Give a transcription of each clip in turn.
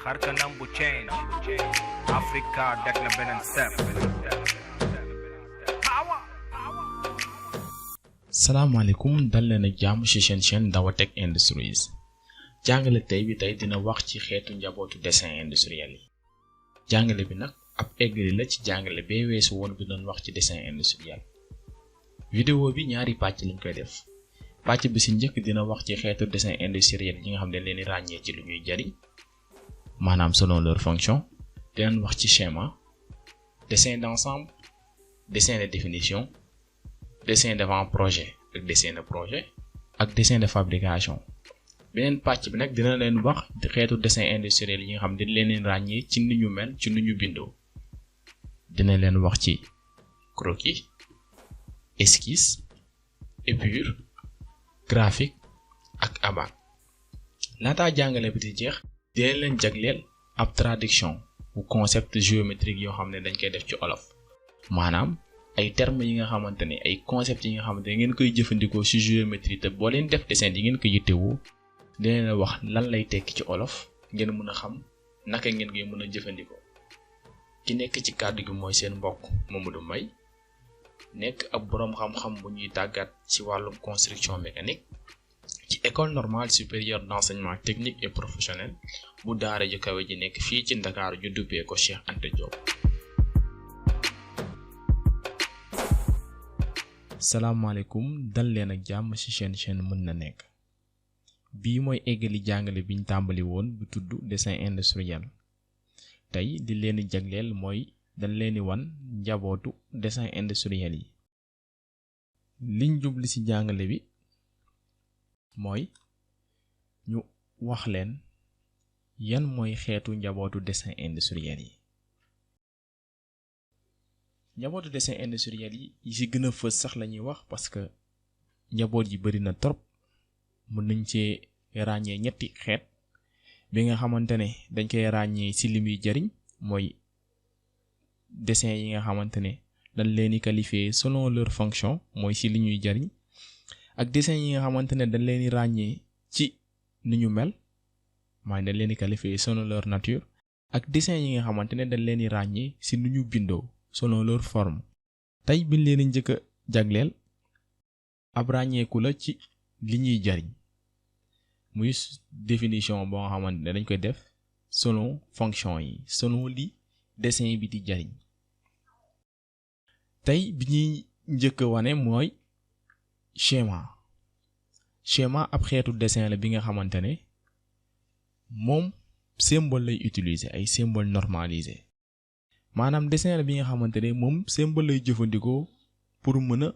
xar kanam bu change Africa deg na beneen step. salaamaaleykum dal leen ak jàmm ci seen chaîne Dawa Tech Industries jàngale tey bi tey dina wax ci xeetu njabootu dessin industriel yi jàngale bi nag ab eggali la ci jàngale bee weesu woon bi doon wax ci dessin industriel. vidéo bi ñaari pàcc lañ koy def pàcc bi ci njëkk dina wax ci xeetu dessin industriel yi nga xam ne leen di ràññee ci lu ñuy jariñ maanaam selon leur fonction dinañ wax ci schéma, dessin d'ensemble, dessin de définition, dessin d'avant-projet ak dessin de projet ak dessin de fabrication. beneen pàcc bi nag dina leen wax xeetu dessin industriel yi nga xam ne leen ràññee ci ni ñu mel ci ni ñu bindoo dina leen wax ci croquis, esquisse, épure, graphique ak abat. laataa jàngale bi di jeex dina leen jagleel ab traduction bu concept géométrique yoo xam ne dañ koy def ci olof maanaam ay termes yi nga xamante ne ay concepts yi nga xamante ne ngeen koy jëfandikoo ci géométrie te boo leen def dessin yi ngeen ko yittewoo dina leen wax lan lay tekki ci olof ngeen mën a xam naka ngeen koy mën a jëfandikoo. ki nekk ci kàddu gi mooy seen mbokk Mamadou Mbaye nekk ab boroom xam-xam bu ñuy tàggat ci wàllum construction mécanique ci école normale supérieure d'enseignement technique et professionnel bu daara ju kawe ji nekk fii ci Ndakaaru ñu duppee ko Cheikh Anta Diop. salaamaaleykum dal leen ak jàmm ci chaîne mën na nekk bii mooy eggali jàngale biñ tàmbali woon bu tudd dessin industriel tey di leen jagleel mooy dañ leen di wan njabootu dessin industriel yi. liñ jubli ci jàngale bi mooy ñu wax leen yan mooy xeetu njabootu dessin industriel yi. njabootu dessin industriel yi ci gën a fës sax la ñuy wax parce que njaboot yi bari na trop mën nañ cee ràññee ñetti xeet bi nga xamante ne dañ koy ràññee ci li muy jariñ mooy dessin yi nga xamante ne dañ leen di qualifier selon leur fonction mooy ci li ñuy jariñ ak dessin yi nga xamante ne dañ leen di ràññee ci ni ñu mel mooy dañ leen di qualifier selon leur nature ak dessin yi nga xamante ne dañ leen di ràññee ci ni ñu bindoo selon leur forme. tey biñ leen di njëkk a jagleel ab ràññeeku la ci li ñuy jariñ muy définition boo nga xamante ne dañ koy def selon fonction yi selon li dessin bi di jariñ. tey bi ñuy njëkk a wane mooy schéma ab xeetu dessin la bi nga xamante ne moom symbole lay utiliser ay symbole normalisé maanaam dessin la bi nga xamante ne moom symbole lay jëfandikoo pour mën a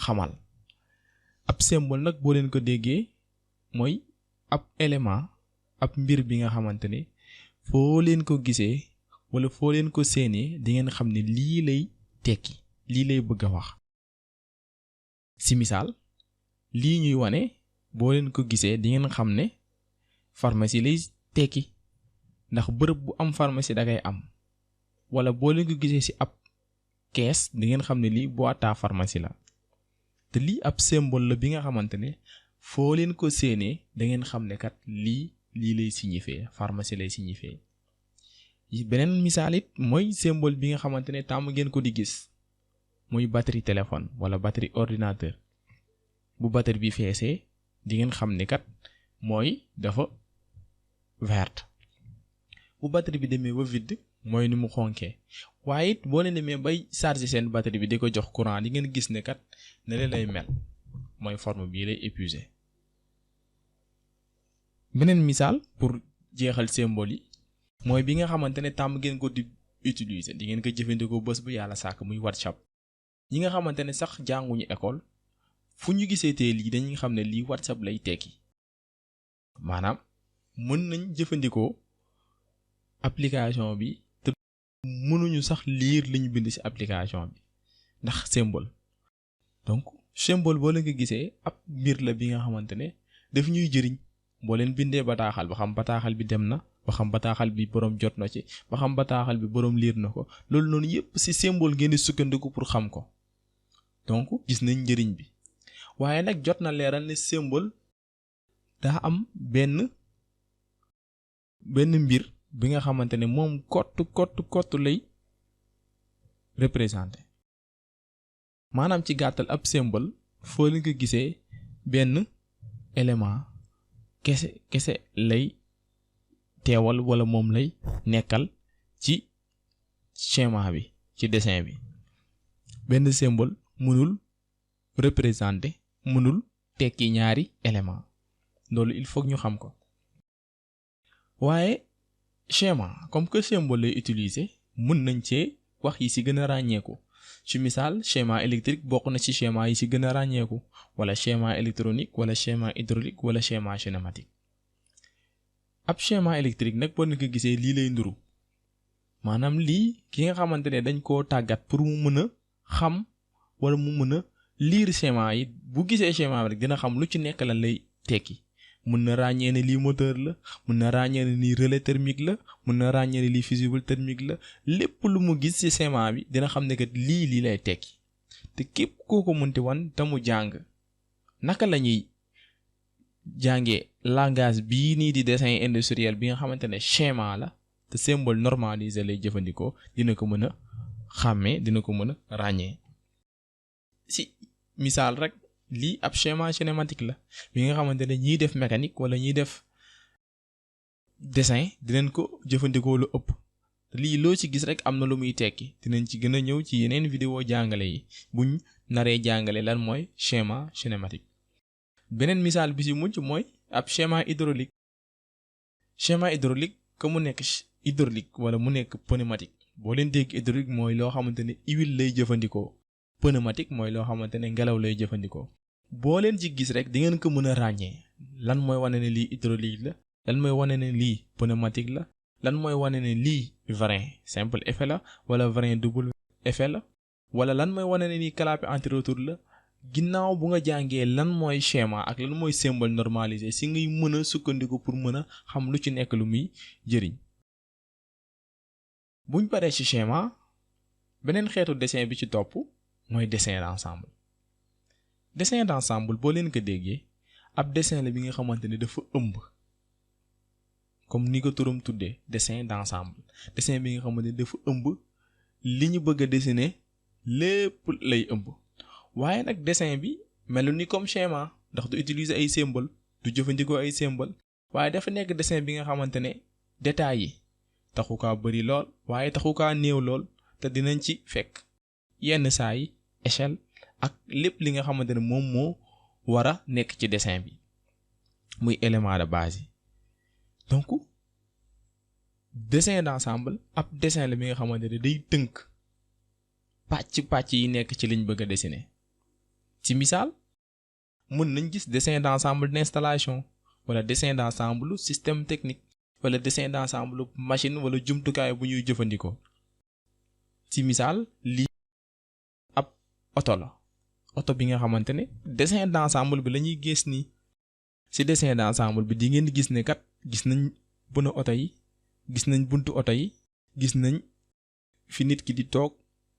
xamal. ab symbole nag boo leen ko déggee mooy ab élément ab mbir bi nga xamante ne foo leen ko gisee wala foo leen ko séenee di ngeen xam ne lii lay tekki lii lay bëgg a wax. ci misaal lii ñuy wane boo leen ko gisee di ngeen xam ne pharmacie lay tekki ndax bërëb bu am pharmacie da ngay am wala boo leen ko gisee ci ab kees di ngeen xam ne lii boîte à pharmacie la te lii ab symbole la bi nga xamante ne foo leen ko séenee da ngeen xam ne kat lii lay signifier pharmacie lay signifier. beneen misaal it mooy symbole bi nga xamante ne tàmm ngeen ko di gis muy batterie téléphone wala batterie ordinateur bu batterie bi feesee di ngeen xam ne kat mooy dafa verte bu batterie bi demee ba vide mooy ni mu xonkee waaye it boo leen demee bay charger seen batterie bi di ko jox courant di ngeen gis ne kat ne leen lay mel mooy forme bii lay épuisé. beneen misaal pour jeexal symbole yi mooy bi nga xamante ne tàmm ngeen ko di utiliser di ngeen ko jëfandikoo bés bu yàlla sàkk muy WhatsApp. ñi nga xamante ne sax jànguñu école fu ñu gisee tee lii dañuy xam ne lii WhatsApp lay tekki maanaam mën nañ jëfandikoo application bi te mënuñu sax lire li ñu bind ci application bi ndax symbole. donc symbole boo leen ko gisee ab mbir la bi nga xamante ne daf ñuy jëriñ boo leen bindee bataaxal ba xam bataaxal bi dem na ba xam bataaxal bi boroom jot na ci ba xam bataaxal bi boroom liir na ko loolu noonu yépp ci symbole ngeen di sukkandiku pour xam ko donc gis nañ njëriñ bi waaye nag jot na leeral ne symbole daa am benn mbir bi nga xamante ne moom kott lay représenté maanaam ci gàttal ab symbole foo leen ko gisee benn élément kese lay teewal wala moom lay nekkal ci schéma bi ci dessin bi benn symbole mënul représenter mënul tekki ñaari élément loolu il faut ñu xam ko waaye schéma comme que symbole lay utiliser mën nañ cee wax yi ci gën a ràññeeku ci misaal schéma électrique bokk na ci schéma yi ci gën a ràññeeku wala schéma électronique wala schéma hydraulique wala schéma cinématique ab schéma électrique nag boo ko gisee lii lay nduru maanaam lii ki nga xamante ne dañ koo tàggat pour mu mën a xam wala mu mën a lire schéma yi bu gisee schéma bi rek dina xam lu ci nekk lan lay tekki mën na ràññee ne lii moteur la mën na ràññee ne lii relais thermique la mën na ràññee ne lii fusible thermique la lépp lu mu gis ci schéma bi dina xam ne kat lii lay tekki te képp koo ko mënti wan te mu jàng naka la ñuy jàngee langage bii nii di dessin industriel bi nga xamante ne schéma la te symbole normalisé lay jëfandikoo dina ko mën a xàmmee dina ko mën a ràññee si misaal rek lii ab schéma cinématique la bi nga xamante ne ñiy def mécanique wala ñiy def dessin dinañ ko jëfandikoo lu ëpp lii loo ci gis rek am na lu muy tekki dinañ ci gën a ñëw ci yeneen vidéo jàngale yi buñ naree jàngale lan mooy schéma cinématique beneen misaal bi ci mujj mooy ab schéma hydraulique que mu nekk hydraulique wala mu nekk pneumatique boo leen dégg hydraulique mooy loo xamante ne huile lay jëfandikoo pneumatique mooy loo xamante ne ngelaw lay jëfandikoo boo leen ci gis rek di ngeen ko mën a ràññee lan mooy wane ne lii hydraulique la lan mooy wane ne lii pneumatique la lan mooy wane ne lii frein simple effet la wala frein double effet la wala lan mooy wane ne lii clapet anti-retour la ginnaaw bu nga jàngee lan mooy schéma ak lan mooy symbole normalisé si ngay mën a sukkandiku pour mën a xam lu ci nekk lu muy jëriñ buñ paree ci schéma beneen xeetu dessin bi ci topp mooy dessin d'ensemble dessin d'ensemble boo leen ko déggee ab dessin la bi nga xamante ne dafa ëmb comme ni ko turam tuddee dessin d'ensemble dessin bi nga xamante ne dafa ëmb li ñu bëgg a dessiner lépp lay ëmb waaye nag dessin bi melu ni comme schéma ndax du utiliser ay symbole du jëfandikoo ay symbole waaye dafa nekk dessin bi nga xamante ne détails yi taxu kaa bari lool waaye taxu kaa néew lool te dinañ ci fekk yenn saa yi échelle ak lépp li nga xamante ne moom moo war a nekk ci dessin bi muy élément de base yi donc dessin d'ensemble ab dessin la bi nga xamante ne day tënk pàcc yi nekk ci liñ bëgg a dessiner ci misaal mën nañ gis dessin d'ensemble d'installation wala dessin d'ensemble système technique wala dessin d'ensemble machine wala jumtukaay bu ñuy jëfandikoo ci misaal lii ab oto la oto bi nga xamante ne dessin d'ensemble bi la ñuy gis nii ci dessin d'ensemble bi di ngeen gis ne kat gis nañ bëna oto yi gis nañ buntu oto yi gis nañ fi nit ki di toog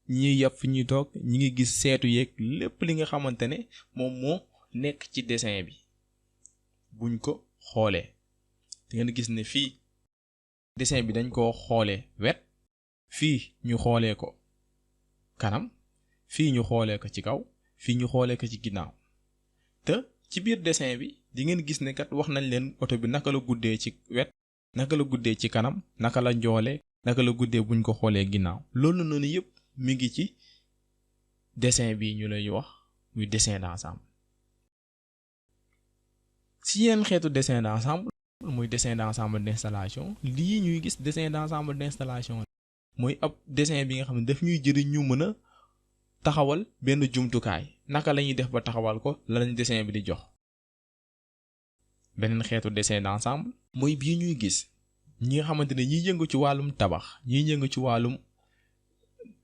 ñi yàpp fi ñuy toog ñi ngi gis seetu yeeg lépp li nga xamante ne moom moo nekk ci dessin bi buñ ko xoolee di ngeen gis ne fii dessin bi dañ koo xoolee wet fii ñu xoolee ko kanam fii ñu xoolee ko ci kaw fii ñu xoolee ko ci ginnaaw te ci biir dessin bi di ngeen gis ne kat wax nañ leen oto bi naka la guddee ci wet naka la guddee ci kanam naka la njoolee naka la guddee buñ ko xoolee ginnaaw loolu noonu yëpp mi ngi ci dessin bi ñu lay wax muy dessin d'ensemble si yeneen xeetu dessin d'ensemble muy dessin d'ensemble d'installation lii ñuy gis dessin d'ensemble d'installation mooy ab dessin bi nga xam ne daf ñuy jëriñ ñu mën a taxawal benn jumtukaay naka la ñuy def ba taxawal ko la lañ dessin bi di jox beneen xeetu dessin d'ensemble mooy bii ñuy gis ñi nga xamante ne ñiy yëngu ci wàllum tabax ñiy yëngu ci wàllum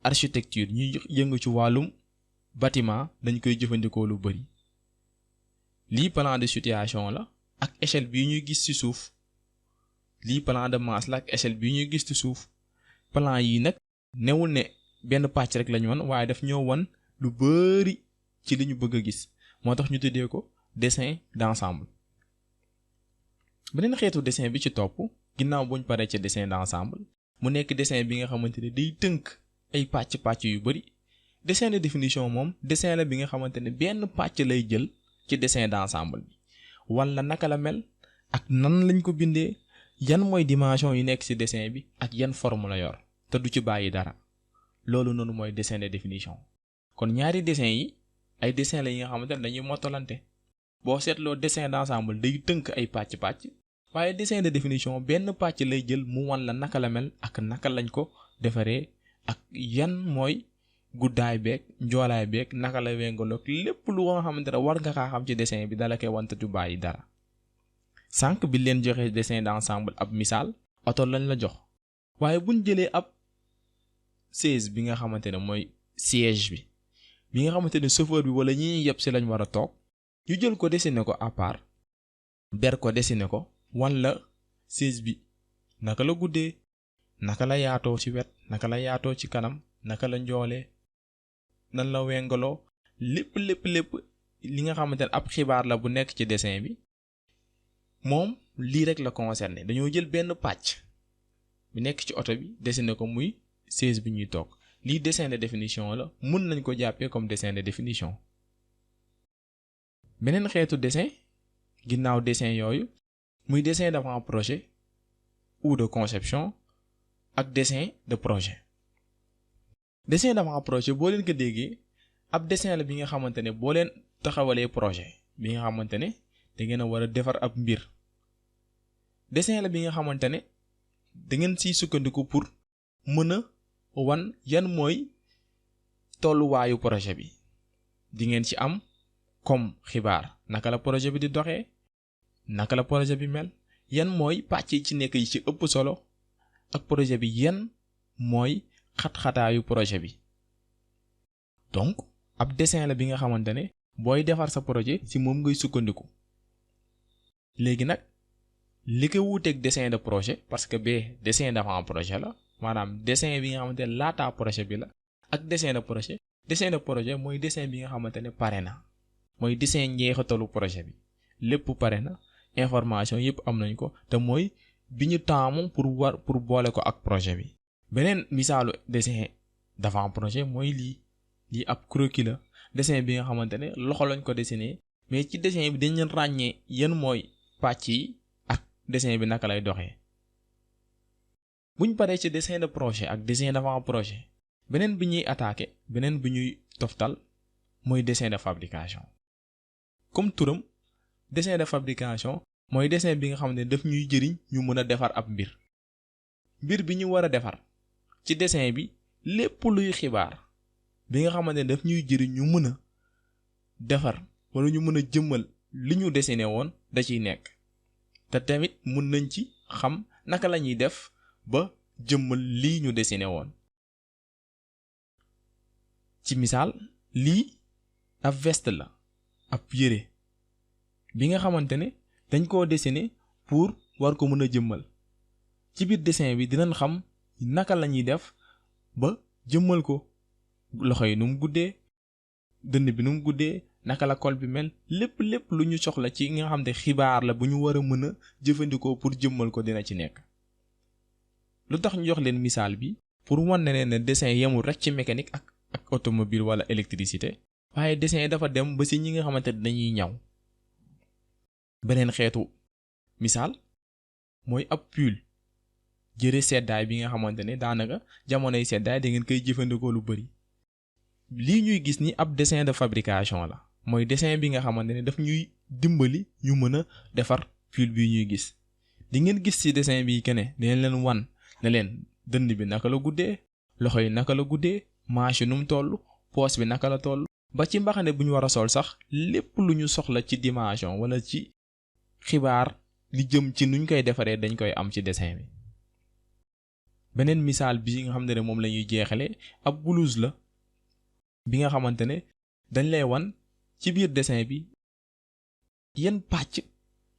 architecture ñuy yëngu ci wàllum bâtiment dañ koy jëfandikoo lu bari lii plan de situation la ak échelle bii ñuy gis ci suuf lii plan de masse la ak échelle bii ñuy gis ci suuf plan yi nag newul ne benn pàcc rek lañu wan waaye daf ñoo wan lu bari ci li ñu bëgg a gis moo tax ñu tuddee ko dessin d'ensemble beneen xeetu dessin bi ci topp ginnaaw buñ paree ca dessin d'ensemble mu nekk dessin bi nga xamante ne day tënk ay pàcc-pàcc yu bari. dessin de définition moom dessin la bi nga xamante ne benn pàcc lay jël ci dessin d'ensemble bi wala naka la mel ak nan lañ ko bindee yan mooy dimension yi nekk ci dessin bi ak yan forme la yor te du ci bàyyi dara loolu noonu mooy dessin de définition. kon ñaari dessin yi ay dessin la yi nga xamante ne dañuy mottalante boo seetloo dessin d'ensemble day tënk ay pàcc-pàcc waaye dessin de définition benn pàcc lay jël mu wan la naka la mel ak naka lañ ko defaree ak yan mooy guddaay beeg njoolaay beeg naka la wengaloog lépp lu nga xamante ne war nga kaa xam ci dessin bi dala koy wante du bàyyi dara. sànq bi leen joxe dessin d'ensemble ab misaal oto lañ la jox waaye buñ jëlee ab chaise bi nga xamante ne mooy siège bi nga xamante ne chauffeur bi wala ñi ñuy yeb si lañ war a toog ñu jël ko dessiner ko à part ber ko dessiner ko wan la chaise bi naka la guddee naka la yaatoo ci wet naka la yaatoo ci kanam naka la njoolee nan la wengaloo lépp li nga xamante ne ab xibaar la bu nekk ci dessin bi moom lii rek la concerné dañoo jël benn pàcc bi nekk ci oto bi dessiner ko muy chaise bi ñuy toog lii dessin de définition la mën nañ ko jàppee comme dessin de définition. beneen xeetu dessin ginnaaw dessin yooyu muy dessin d'avant-projet ou de conception ak dessin de projet. dessin d'avant-projet boo leen ko déggee ab dessin la bi nga xamante ne boo leen taxawalee projet bi nga xamante ne da ngeen a war a defar ab mbir dessin la bi nga xamante ne da ngeen siy sukkandiku pour mën a wan yan mooy tolluwaayu projet bi di ngeen ci am comme xibaar naka la projet bi di doxee naka la projet bi mel yan mooy pàcc yi ci nekk yi ci ëpp solo ak projet bi yan mooy xat-xataayu projet bi. donc ab dessin la bi nga xamante ne booy defar sa projet ci moom ngay sukkandiku léegi nag li ko wuuteeg dessin de projet parce que bee dessin d'avant-projet la maanaam dessin bi nga xamante ne laataa projet bi la ak dessin de projet. dessin de projet mooy dessin bi nga xamante ne pare na mooy dessin njeexitalu projet bi lépp pare na information yépp am nañ ko te mooy bi ñu taamu pour boole ko ak projet bi. beneen misaalu dessin d'avant-projet mooy lii ab croquis la dessin bi nga xamante ne loxo lañ ko dessiné mais ci dessin bi dañ leen ràññee yan mooy pàcc yi ak dessin bi naka lay doxee. buñ paree ci dessin de projet ak dessin d'avant-projet beneen bi ñuy attaqué beneen bi ñuy toftal mooy dessin de fabrication. comme turam dessin de fabrication mooy dessin bi nga xam ne daf ñuy jëriñ ñu mën a defar ab mbir bi ñu war a defar ci dessin bi lépp luy xibaar bi nga xamante ne daf ñuy jëriñ ñu mën a defar wala ñu mën a jëmmal li ñu dessiné woon da ciy nekk te tamit mën nañ ci xam naka la ñuy def ba jëmmal lii ñu dessiné woon. ci misaal lii ab veste la ab yére bi nga xamante ne dañ koo dessiné pour war ko mën a jëmmal ci biir dessin bi dinañ xam naka la ñuy def ba jëmmal ko loxo yi nu mu guddee dënn bi nu mu guddee naka la col bi mel lépp lu ñu soxla ci nga xam ne xibaar la bu ñu war a mën a jëfandikoo pour jëmmal ko dina ci nekk. lu tax ñu jox leen misaal bi pour wan ne leen ne dessin yemul rek ci mécanique ak automobile wala électricité waaye dessin dafa dem ba ci ñi nga xamante ne dañuy ñaw. beneen xeetu misaal mooy ab pull jëre seddaay bi nga xamante ne daanaka jamonoy seddaay da ngeen koy jëfandikoo lu bari. lii ñuy gis ni ab dessin de fabrication la mooy dessin bi nga xamante ne daf ñuy dimbali ñu mën a defar pull bi ñuy gis. di ngeen gis ci dessin bi que ne dinañ leen wan ne leen dënn bi naka la guddee loxo yi naka la guddee manche nu mu toll poche bi naka la toll ba ci mbaxane bu ñu war a sol sax lépp lu ñu soxla ci dimension wala ci xibaar li jëm ci nuñ koy defaree dañ koy am ci dessin bi. beneen misaal bi nga xam ne moom la ñuy jeexale ab blouse la bi nga xamante ne dañ lay wan ci biir dessin bi yan pàcc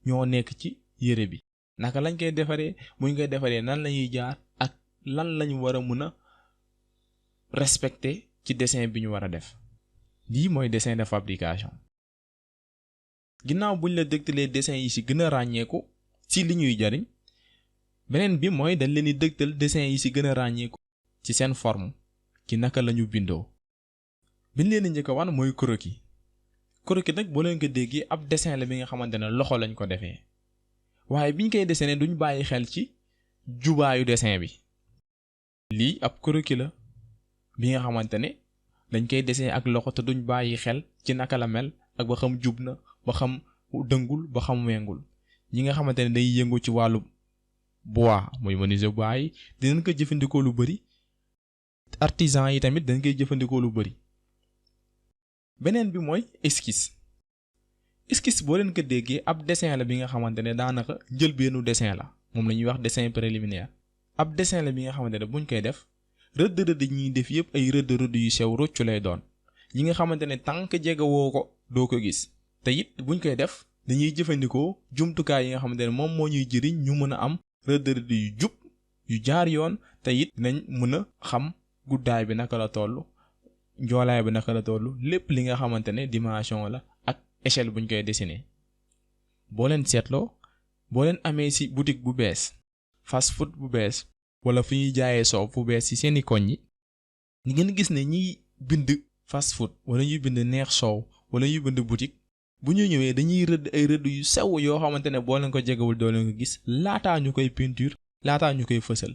ñoo nekk ci yére bi naka lañ koy defaree buñ koy defaree nan lañuy jaar ak lan lañu war a mën a respecter ci dessin bi ñu war a def. lii mooy dessin de fabrication. ginnaaw buñ la dégtalee dessin yi ci gën a ràññeeku ci li ñuy jariñ beneen bi mooy dañ leen di dëgtal dessin yi ci gën a ràññeeku ci seen forme ci naka lañu bindoo. biñ leen di njëkk a wan mooy croquis. croquis nag boo leen ko déggee ab dessin la bi nga xamante ne loxo lañ ko defee waaye biñ koy dessiné duñ bàyyi xel ci jubaayu dessin bi. lii ab croquis la bi nga xamante ne dañ koy dessiné ak loxo te duñ bàyyi xel ci naka la mel ak ba xam jub na ba xam dëngul ba xam wengul. ñi nga xamante ne day yëngu ci wàllu bois muy menuisier bois yi dinañ ko jëfandikoo lu bari. artisan yi tamit dañ koy jëfandikoo lu bari. beneen bi mooy esquisse. esquisse boo leen ko déggee ab dessin la bi nga xamante ne daanaka njëlbeenu dessin la moom la ñuy wax dessin préliminaire. ab dessin la bi nga xamante ne buñ koy def rëdd ñuy def yépp ay rëdd yu sew roccu lay doon yi nga xamante ne tànk jege woo ko doo ko gis te it buñ koy def dañuy jëfandikoo jumtukaay yi nga xamante ne moom moo ñuy jëriñ ñu mën a am rëdd yu jub yu jaar yoon te it dinañ mën a xam guddaay bi naka la toll njoolaay bi naka la toll lépp li nga xamante ne dimension la ak échelle buñ koy dessiner. boo leen seetloo boo leen amee ci boutique bu bees fast food bu bees wala fu ñuy jaayee soow bu bees ci seeni koñ yi ñi ngeen gis ne ñiy bind fast food wala ñuy bind neex soow wala ñuy bind boutique bu ñu ñëwee dañuy rëdd ay rëdd yu sew yoo xamante ne boo leen ko jegewul doo leen ko gis laataa ñu koy peinture laataa ñu koy fësal.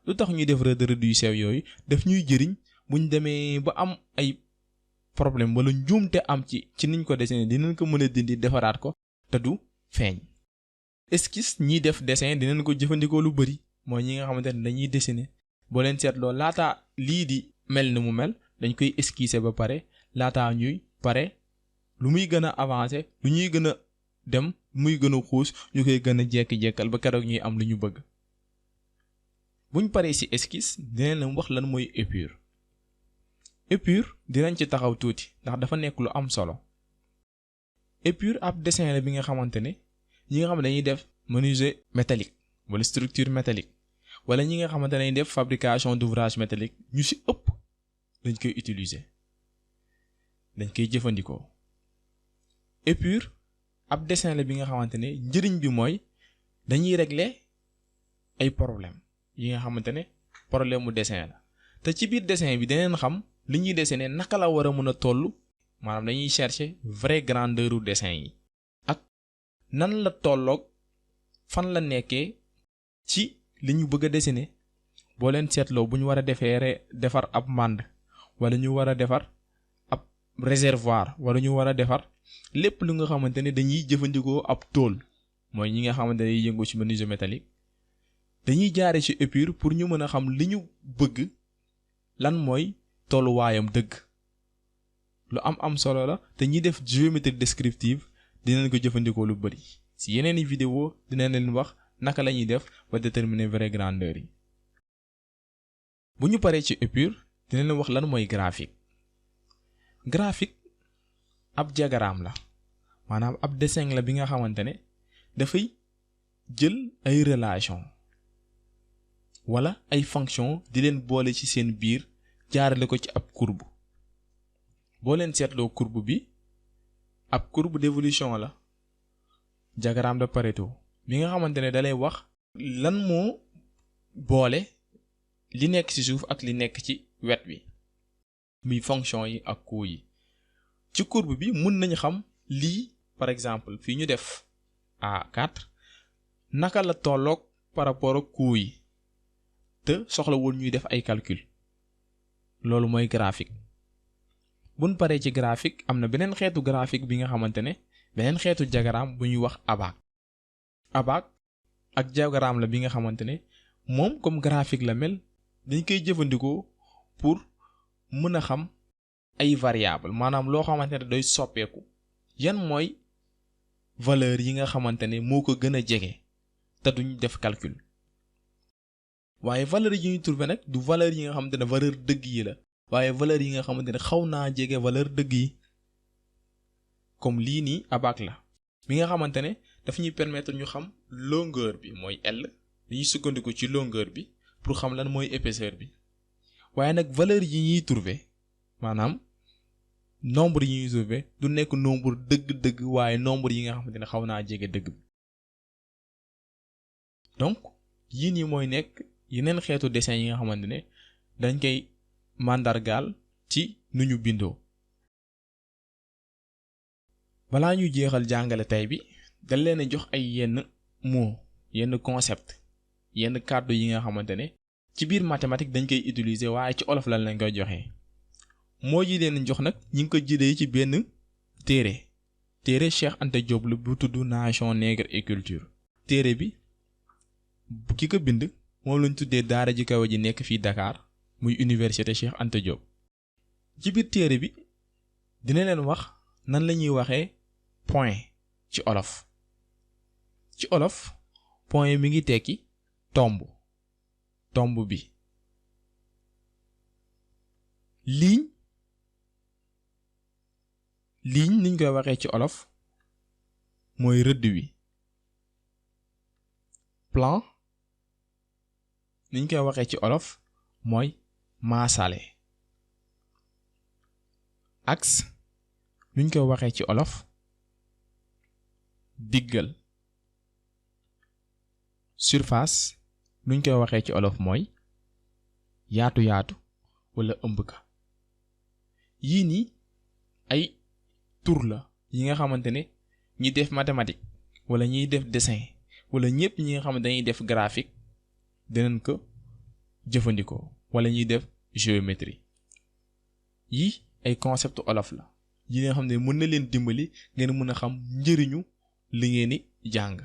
lu tax ñuy def rëdd yu sew yooyu daf ñuy jëriñ buñ demee ba am ay problème wala njuumte am ci niñ ko dessiné dinañ ko mën a dindi defaraat ko te du feeñ. esquisse ñiy def dessin dinañ ko jëfandikoo lu bari mooy ñi nga xamante ne dañuy dessiner boo leen seetloo laataa lii di mel ni mu mel dañ koy esquisser ba pare laataa ñuy pare lu muy gën a avancer lu ñuy gën a dem muy gën a xuus ñu koy gën a jekki-jekkal ba keroog ñuy am lu ñu bëgg. buñ paree ci esquisse dinañ leen wax lan mooy épure. épure dinañ ci taxaw tuuti ndax dafa nekk lu am solo. épure ab dessin la bi nga xamante ne ñi nga xam ne dañuy def menuisier métallique wala structure métallique wala ñi nga xamante ne dañuy def fabrication d'ouvrage métallique ñu ci ëpp dañ koy utiliser dañ koy jëfandikoo. épure ab dessin la bi nga xamante ne njëriñ bi mooy dañuy régler ay problème yi nga xamante ne problème mu dessin la te ci biir dessin bi daneen xam li ñuy dessiner naka la war a mën a toll maanaam dañuy chercher vraie grandeur u dessin yi ak nan la tolloog fan la nekkee ci li ñu bëgg a dessiner. boo leen seetloo bu ñu war a defar ab mànd wala ñu war a defar ab réservoir wala ñu war a defar lépp lu nga xamante ne dañuy jëfandikoo ab tôle mooy ñi nga xamante ne yëngu ci menuisier métallique dañuy jaare ci épure pour ñu mën a xam li ñu bëgg lan mooy tolluwaayam dëgg. lu am solo la te ñi def géométrie descriptive dinañ ko jëfandikoo lu bari ci yeneeni vidéo dinañ leen wax naka la ñuy def ba déterminer vraie grandeur yi. bu ñu paree ci épure dinañ leen wax lan mooy graphique. graphique ab diagramme la maanaam ab dessin la bi nga xamante ne dafay jël ay relation wala ay fonction di leen boole ci seen biir jaarale ko ci ab courbe. boo leen seetloo courbe bi ab courbe d'évolution la diagramme de Pareto bi nga xamante ne dalay wax lan moo boole li nekk ci suuf ak li nekk ci wet bi muy fonction yi ak coût yi. ci courbe bi mun nañu xam lii par exemple fii ñu def A4 naka la tolloog par rapport ak coût yi te soxlawul ñuy def ay calcul. loolu mooy graphique. buñ paree ci graphique am na beneen xeetu graphique bi nga xamante ne beneen xeetu diagramme bu ñuy wax abac. abac ak diagramme la bi nga xamante ne moom comme graphique la mel dañ koy jëfandikoo pour mën a xam ay variable maanaam loo xamante ne day soppeeku yan mooy valeur yi nga xamante ne moo ko gën a jege te duñ def calcul. waaye valeur yi ñuy trouver nag du valeur yi nga xamante ne valeur dëgg yi la waaye valeur yi nga xamante ne xaw naa jege valeur dëgg yi comme lii nii abac la bi nga xamante ne daf ñuy permettre ñu xam longueur bi mooy L dañuy sukkandiku ci longueur bi pour xam lan mooy épaisseur bi waaye nag valeur yi ñuy trouver maanaam nombre yi ñuy trouver du nekk nombre dëgg-dëgg waaye nombre yi nga xamante ne xaw naa jege dëgg bi. donc yii nii mooy nekk yeneen xeetu dessin yi nga xamante ne dañ koy màndargaal ci nu ñu bindoo. balaa ñu jeexal jàngale tey bi dañ leen a jox ay yenn mots yenn concept yenn kàddu yi nga xamante ne ci biir mathématique dañ koy utiliser waaye ci olof lañ koy joxe. moo ji leen jox nag ñi ngi ko jëlee ci benn téere Cheikh Anta Diop la bu tudd Nation Nègre et Culture. téere bi ki ko bind moom lañ tuddee daara ji kawe ji nekk fii Dakar muy université Cheikh Anta Diop. ci biir téere bi dina leen wax nan la ñuy waxee point ci olof. ci olof point mi ngi tekki tomb bi. ligne niñ koy waxee ci olof mooy rëdd wi. plan niñ koy waxee ci olof mooy maasale. axe nuñ koy waxee ci olof diggal. surface nuñ koy waxee ci olof mooy yaatu wala ëmb ka. yii nii ay tur la yi nga xamante ne ñi def mathématique wala ñiy def dessin wala ñëpp ñi nga xamante dañuy def graphique dinañ ko jëfandikoo wala ñuy def géométrie. yii ay concept olof la yi nga xam ne mën na leen dimbali ngeen mën a xam njëriñu li ngeen di jàng.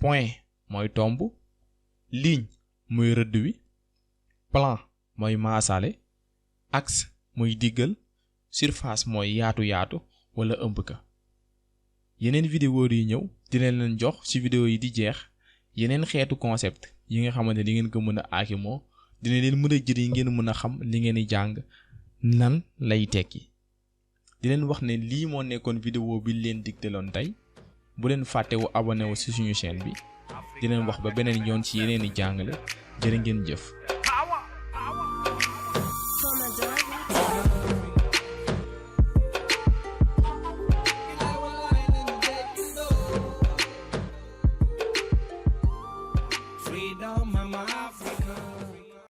point mooy tomb, ligne mooy rëdd wi, plan mooy maasale, axe mooy diggal, surface mooy yaatu wala ëmb ka. yeneen vidéo yi ñëw dinañ leen jox ci vidéo yi di jeex yeneen xeetu concept yi nga xamante di ngeen ko mën a aakimoo dina leen mën a jëriñ ngeen mën a xam li ngeen di jàng nan lay tekki. di leen wax ne lii moo nekkoon vidéo bi leen digteloon tey. bu leen fàtte wu abonné wu ci suñu chaîne bi. di leen wax ba beneen yoon ci yeneen i jàngale jërë ngeen jëf.